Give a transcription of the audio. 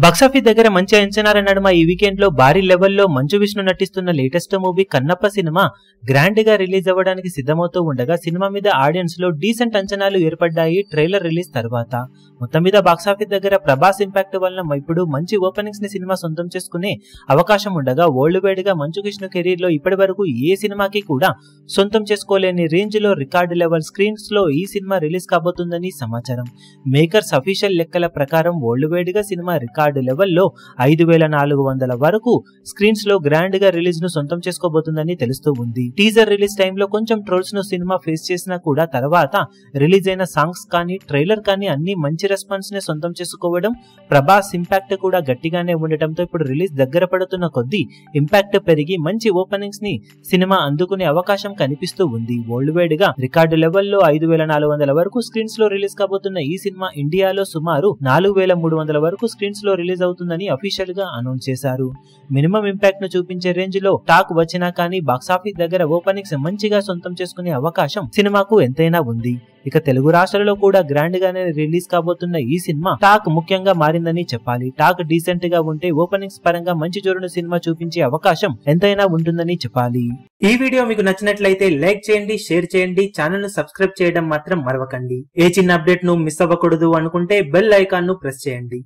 Box office దగ్గర మంచి అంచనాల నడుమ ఈ వీకెండ్ లో భారీ లెవెల్లో మంచు విష్ణు నటిస్తున్న latest movie Kannappa cinema grand గా రిలీజ్ అవ్వడానికి సిద్ధమవుతూ ఉండగా సినిమా మీద ఆడియన్స్ లో డీసెంట్ అంచనాలు ఏర్పడ్డాయి ట్రైలర్ రిలీజ్ తర్వాత. మొత్తం మీద బాక్సాఫీస్ దగ్గర ప్రభాస్ ఇంపాక్ట్ వలన ఇప్పుడు మంచి ఓపెనింగ్స్ ని సినిమా సొంతం చేసుకునే అవకాశం ఉండగా వరల్డ్ వైడ్ గా మంచు విష్ణు కెరీర్ లో ఇప్పటి వరకు ఏ సినిమాకి కూడా సొంతం చేసుకోలేని రేంజ్ లో రికార్డు లెవెల్ స్క్రీన్స్ లో ఈ సినిమా రిలీజ్ కాబోతుందని సమాచారం. మేకర్స్ అఫీషియల్ లెక్కల ప్రకారం వరల్డ్ వైడ్ గా సినిమా రికార్డు లెవెల్లో 5400 వరకు స్క్రీన్స్ లో గ్రాండ్ గా రిలీజ్ ను సొంతం చేసుకోబోతుందని తెలుస్తూ ఉంది. టీజర్ రిలీజ్ టైంలో కొంచెం ట్రోల్స్ ను సినిమా ఫేస్ చేసినా కూడా తర్వాత రిలీజ్ అయిన సాంగ్స్ కానీ ట్రైలర్ కానీ అన్ని మంచి రెస్పాన్స్ ని సొంతం చేసుకోవడం, ప్రభాస్ ఇంపాక్ట్ కూడా గట్టిగానే ఉండటంతో ఇప్పుడు రిలీజ్ దగ్గర పడుతున్న కొద్దీ ఇంపాక్ట్ పెరిగి మంచి ఓపెనింగ్స్ ని సినిమా అందుకునే అవకాశం కనిపిస్తూ ఉంది. వరల్డ్ వైడ్ గా రికార్డు లెవెల్లో 5400 వరకు స్క్రీన్స్ లో రిలీజ్ కాబోతున్న ఈ సినిమా ఇండియాలో సుమారు 4300 వరకు స్క్రీన్స్ లో రిలీజ్ అవుతుందని అఫీషియల్ గా అనౌన్స్ చేశారు. మినిమం ఇంపాక్ట్ ను చూపించే రేంజ్ లో టాక్ వచ్చినా కానీ బాక్సాఫీస్ దగ్గర ఓపెనింగ్స్ మంచిగా సొంతం చేసుకునే అవకాశం సినిమాకు ఎంతైనా ఉంది. ఇక తెలుగు రాష్ట్రాలలో కూడా గ్రాండ్ గానే రిలీజ్ కాబోతున్న ఈ సినిమా టాక్ ముఖ్యంగా మారిందని చెప్పాలి. టాక్ డీసెంట్ గా ఉంటే ఓపెనింగ్స్ పరంగా మంచి జోరును సినిమా చూపించే అవకాశం ఎంతైనా ఉంటుందని చెప్పాలి. ఈ వీడియో మీకు నచ్చినట్లయితే లైక్ చేయండి, షేర్ చేయండి, ఛానల్ ను సబ్స్క్రైబ్ చేయడం మాత్రం మరవకండి. ఏ చిన్న అప్డేట్ ను మిస్ అవ్వకూడదు అనుకుంటే బెల్ ఐకాన్ ను ప్రెస్ చేయండి.